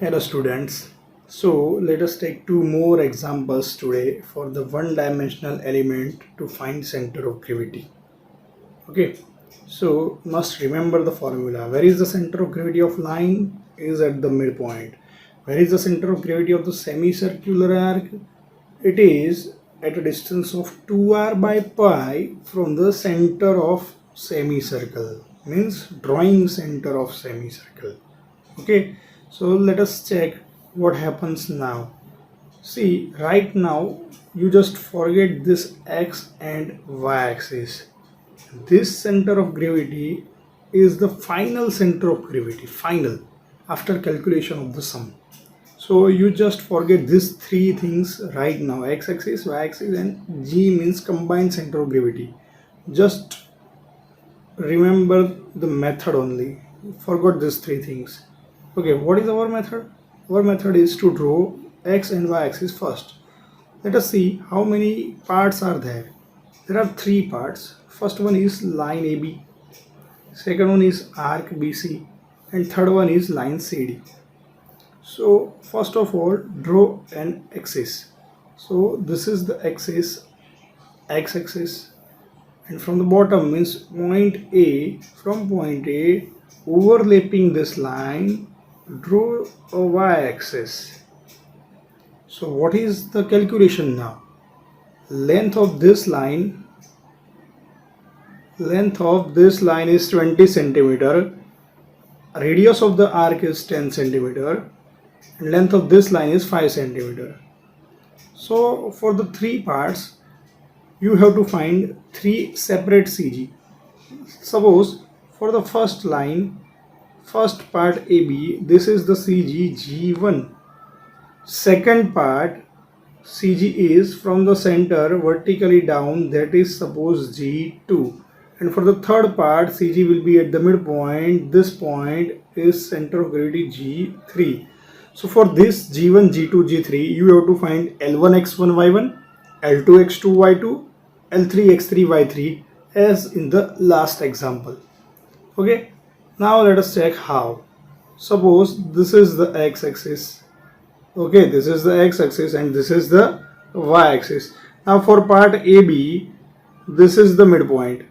Hello students. So let us take two more examples today for the one-dimensional element to find center of gravity. Okay, so must remember the formula. Where is the center of gravity of line? Is at the midpoint. Where is the center of gravity of the semicircular arc? It is at a distance of 2r by pi from the center of semicircle. Means drawing center of semicircle. Okay, so let us check what happens now. See, right now you just forget this x and y axis. This center of gravity is the final center of gravity, final, after calculation of the sum. So you just forget these three things right now: x axis, y axis, and g means combined center of gravity. Just remember the method only. Forgot these three things. Okay, what is our method? Our method is to draw x and y axis first. Let us see how many parts are there. There are three parts. First one is line AB, second one is arc BC, and third one is line CD. So first of all, draw an axis. So this is the axis, x-axis, and from the bottom means point A. From point A, overlapping this line, draw a y-axis. So what is the calculation now? Length of this line is 20 centimeter, radius of the arc is 10 centimeter, and length of this line is 5 centimeter. So for the three parts you have to find three separate CG. Suppose for the first line, first part AB, this is the CG G1. Second part CG is from the center vertically down, that is suppose G2. And for the third part, CG will be at the midpoint. This point is center of gravity G3. So for this G1, G2, G3, you have to find L1x1 y1, L2x2 y2, L3x3 y3 as in the last example. Okay, now let us check how. Suppose this is the x-axis. Okay, this is the x-axis and this is the y-axis. Now for part AB, this is the midpoint.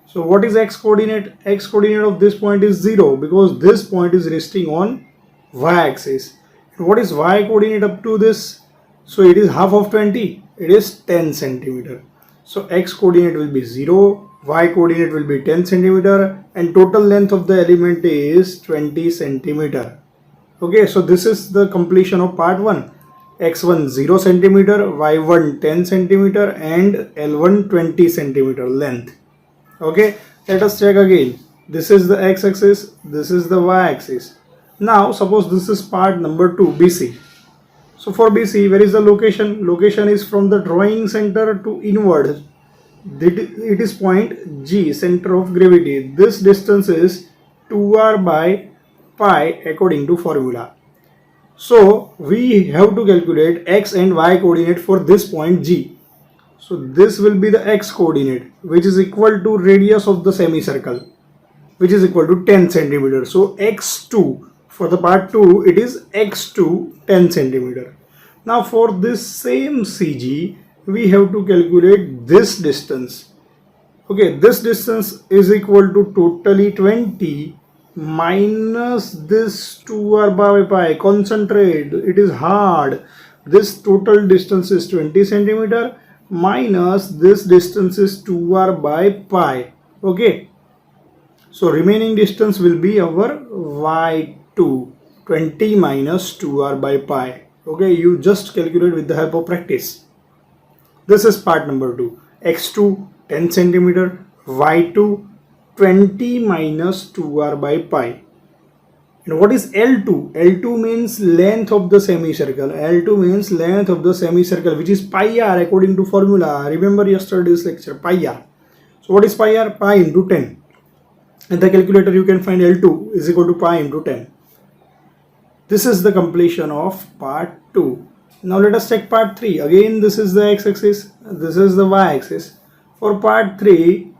So what is x coordinate? X coordinate of this point is 0 because this point is resting on y-axis. And what is y coordinate up to this? So it is half of 20. It is 10 centimeter. So x coordinate will be 0, y coordinate will be 10 centimeter, and total length of the element is 20 centimeter. Okay, so this is the completion of part 1. x1 0 centimeter, y1 10 centimeter, and l1 20 centimeter length. Okay, let us check again. This is the x-axis, this is the y-axis. Now suppose this is part number 2, BC. So for BC, where is the location? Location is from the drawing center to inward. It is point G, center of gravity. This distance is 2r by pi according to formula. So we have to calculate x and y coordinate for this point G. So this will be the x coordinate, which is equal to radius of the semicircle, which is equal to 10 centimeter. So x2 for the part 2, it is x2 10 centimeter. Now for this same CG, we have to calculate this distance. Okay, this distance is equal to totally 20 minus this 2r by pi. Concentrate, it is hard. This total distance is 20 centimeter minus this distance is 2r by pi. Okay, so remaining distance will be our y2, 20 minus 2r by pi. Okay, you just calculate with the help of practice. This is part number 2. x2 10 centimeter, y2 20 minus 2r by pi. And what is L2? L2 means length of the semicircle. L2 means length of the semicircle, which is pi r according to formula. Remember yesterday's lecture, pi r. So what is pi r? Pi into 10. In the calculator you can find L2 is equal to pi into 10. This is the completion of part 2. Now let us check part 3. Again, this is the x-axis, this is the y-axis. For part 3,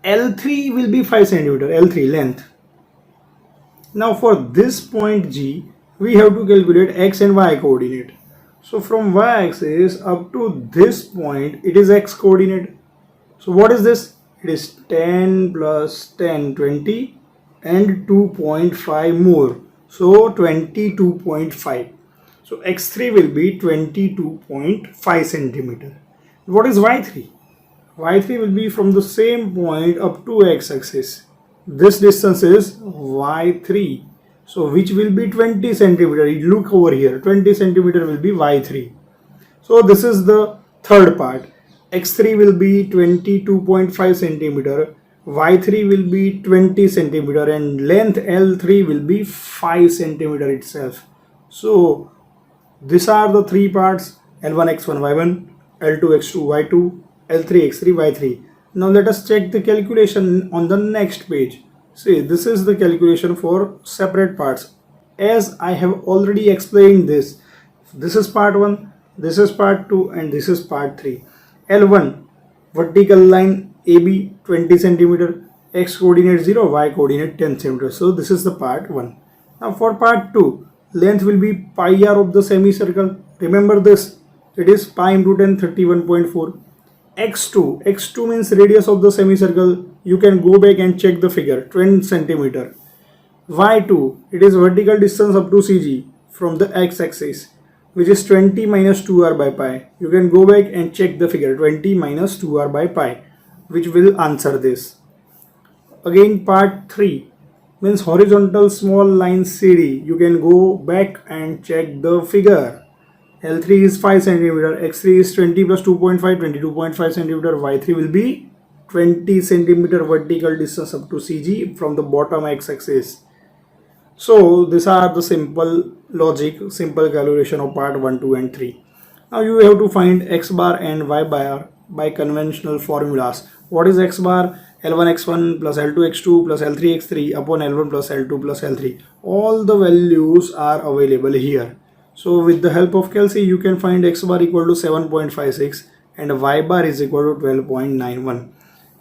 L3 will be 5 centimeter, L3 length. Now for this point G, we have to calculate x and y coordinate. So from y-axis up to this point, it is x coordinate. So what is this? It is 10 plus 10, 20 and 2.5 more. So 22.5. So x3 will be 22.5 centimeter. What is y3? Y3 will be from the same point up to x-axis. This distance is y3. So which will be 20 centimeter. You look over here. 20 centimeter will be y3. So this is the third part. X3 will be 22.5 centimeter. Y3 will be 20 centimeter and length L3 will be 5 centimeter itself. So these are the three parts: L1 x1 y1, L2 x2 y2, L3 x3 y3. Now let us check the calculation on the next page. See, this is the calculation for separate parts. As I have already explained this is part 1, this is part 2 and this is part 3. L1, vertical line AB 20 centimeter, x coordinate 0, y coordinate 10 centimeter. So this is the part 1. Now for part 2, length will be pi r of the semicircle. Remember this, it is pi into 10, 31.4. x2 means radius of the semicircle. You can go back and check the figure, 20 centimeter. y2, it is vertical distance up to CG from the x-axis, which is 20 minus 2r by pi. You can go back and check the figure, 20 minus 2r by pi, which will answer this. Again part 3 means horizontal small line CD. You can go back and check the figure. L3 is 5 centimeter, x3 is 20 plus 2.5, 22.5 centimeter, y3 will be 20 centimeter vertical distance up to CG from the bottom x-axis. So these are the simple logic, simple calculation of part 1, 2 and 3. Now you have to find x bar and y bar by conventional formulas. What is x bar? L1 x1 plus L2 x2 plus L3 x3 upon L1 plus L2 plus L3. All the values are available here. So with the help of calci, you can find x bar equal to 7.56 and y bar is equal to 12.91.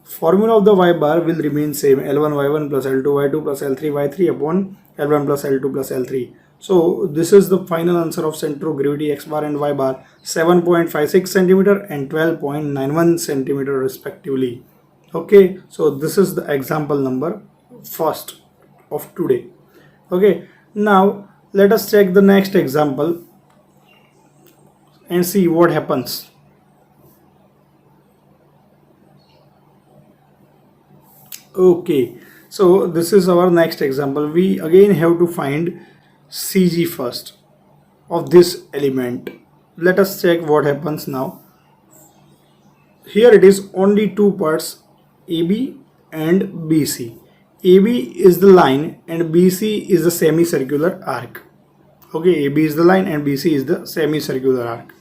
Formula of the y bar will remain same, L1 y1 plus L2 y2 plus L3 y3 upon L1 plus L2 plus L3. So this is the final answer of center of gravity x bar and y bar, 7.56 centimeter and 12.91 centimeter respectively. Okay, so this is the example number first of today. Okay, now let us check the next example and see what happens. Okay, so this is our next example. We again have to find CG first of this element. Let us check what happens now. Here it is only two parts, AB and BC. AB is the line and BC is the semicircular arc. Okay, AB is the line and BC is the semicircular arc.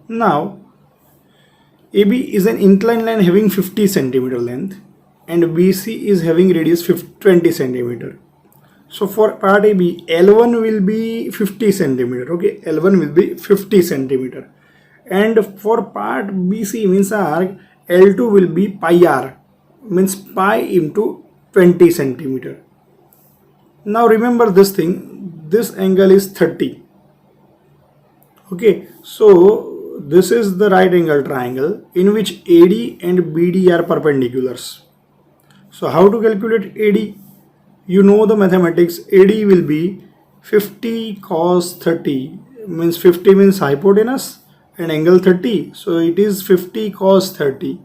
Now AB is an inclined line having 50 centimeter length and BC is having radius 20 centimeter. So for part AB, L1 will be 50 centimeter. Okay, L1 will be 50 centimeter. And for part BC means arc, L2 will be pi r, means pi into 20 centimeter. Now remember this thing, this angle is 30. Okay, so this is the right angle triangle in which AD and BD are perpendiculars. So how to calculate AD? You know the mathematics. AD will be 50 cos 30, means 50 means hypotenuse and angle 30. So it is 50 cos 30,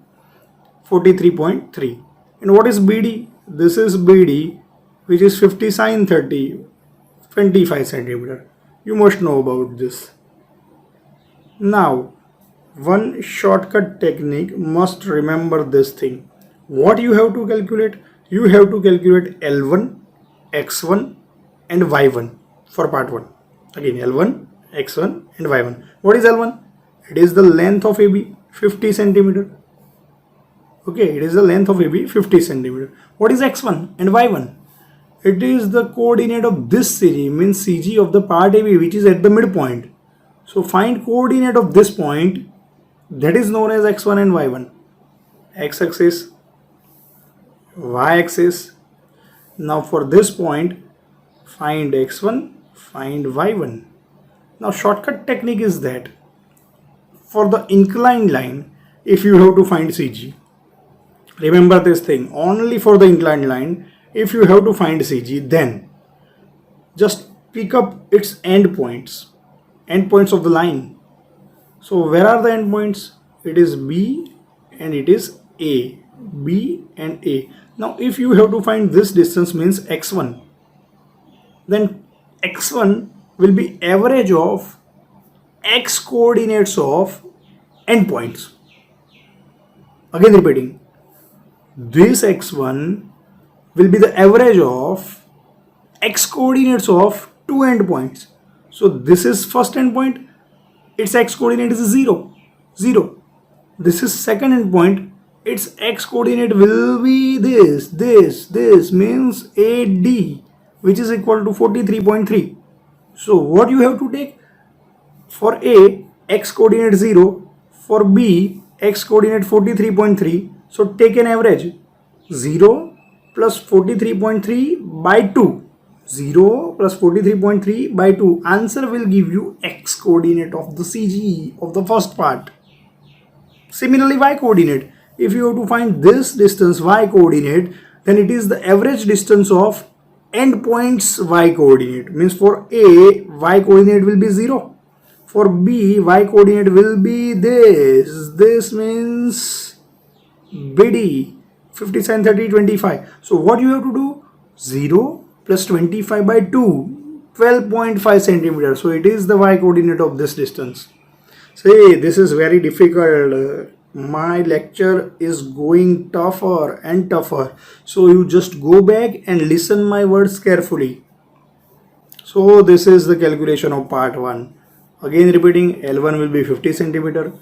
43.3. And what is BD? This is BD, which is 50 sin 30, 25 centimeter. You must know about this. Now, one shortcut technique, must remember this thing. What you have to calculate? You have to calculate L1, X1 and Y1 for part 1. Again, L1, X1 and Y1. What is L1? It is the length of AB, 50 centimeter. Okay, it is the length of AB, 50 centimeter. What is X1 and Y1? It is the coordinate of this CG, means CG of the part AB, which is at the midpoint. So find coordinate of this point, that is known as X1 and Y1. X-axis, Y-axis. Now for this point, find X1, find y1. Now shortcut technique is that for the inclined line, if you have to find CG, remember this thing, only for the inclined line, if you have to find CG, then just pick up its endpoints of the line. So where are the endpoints? It is B and it is A. B and A. Now if you have to find this distance, means x1, then x1 will be average of x coordinates of endpoints. Again repeating, this x1 will be the average of x coordinates of two endpoints. So this is first endpoint, its x coordinate is 0, 0. This is second endpoint, its x coordinate will be this means AD, which is equal to 43.3. So what you have to take? For A, x coordinate 0, for B, x coordinate 43.3. So take an average, 0 plus 43.3 by 2. 0 plus 43.3 by 2. Answer will give you x coordinate of the CG of the first part. Similarly, y coordinate. If you have to find this distance y coordinate, then it is the average distance of endpoints y coordinate. Means for A, y coordinate will be 0. For B, y coordinate will be this. This means BD, 50 sin 30, 25. So what you have to do? 0 plus 25 by 2, 12.5 centimeters. So it is the y coordinate of this distance. Say, this is very difficult. My lecture is going tougher and tougher. So you just go back and listen my words carefully. So this is the calculation of part 1. Again repeating, L1 will be 50 centimeter.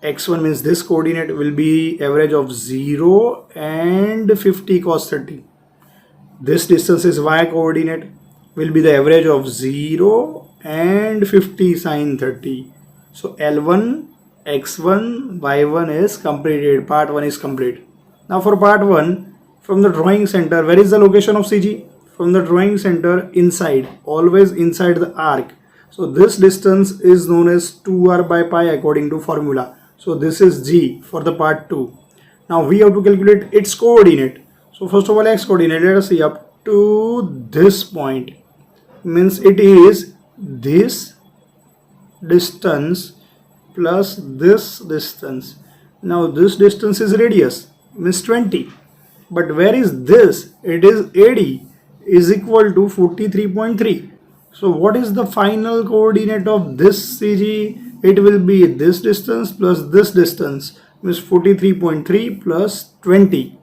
X1 means this coordinate will be average of 0 and 50 cos 30. This distance is y coordinate, will be the average of 0 and 50 sin 30. So L1, X1, Y1 is completed. Part 1 is complete. Now for part 1, from the drawing center, where is the location of CG? From the drawing center, inside, always inside the arc. So this distance is known as 2r by pi according to formula. So this is G for the part 2. Now we have to calculate its coordinate. So first of all, x coordinate, let us see, up to this point, means it is this distance plus this distance. Now this distance is radius, means 20. But where is this? It is AD is equal to 43.3. So what is the final coordinate of this CG? It will be this distance plus this distance, means 43.3 plus 20.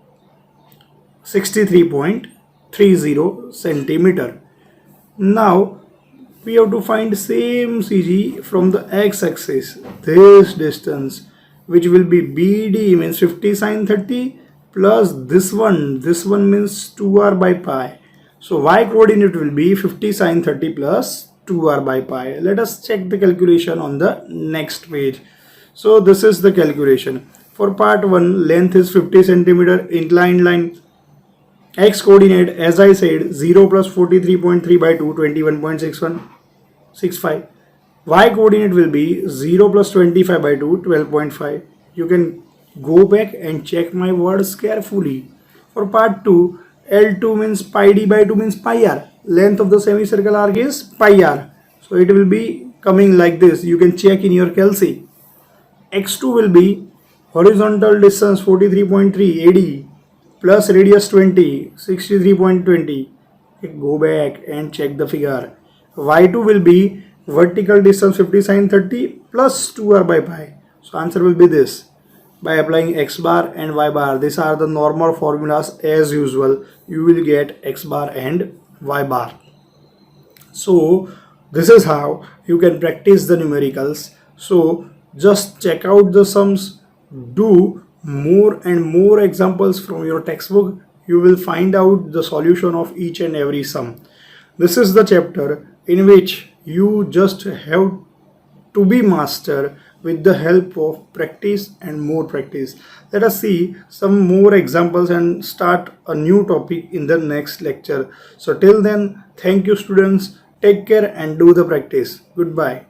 63.30 centimeter. Now we have to find same CG from the x-axis. This distance, which will be BD, means 50 sin 30 plus this one means 2r by pi. So y coordinate will be 50 sin 30 plus 2r by pi. Let us check the calculation on the next page. So this is the calculation. For part 1, length is 50 centimeter, inclined line. X coordinate, as I said, 0 plus 43.3 by 2, 21.6165. Y coordinate will be 0 plus 25 by 2, 12.5. You can go back and check my words carefully. For part 2, L2 means pi d by 2 means pi r. Length of the semicircle arc is pi r. So it will be coming like this. You can check in your calci. X2 will be horizontal distance 43.3 AD plus radius 20, 63.20. Go back and check the figure. Y2 will be vertical distance 50 sin 30 plus 2r by pi. So answer will be this. By applying x bar and y bar, these are the normal formulas as usual. You will get x bar and y bar. So this is how you can practice the numericals. So just check out the sums, do more and more examples from your textbook. You will find out the solution of each and every sum. This is the chapter in which you just have to be master with the help of practice and more practice. Let us see some more examples and start a new topic in the next lecture. So till then, thank you students. Take care and do the practice. Goodbye.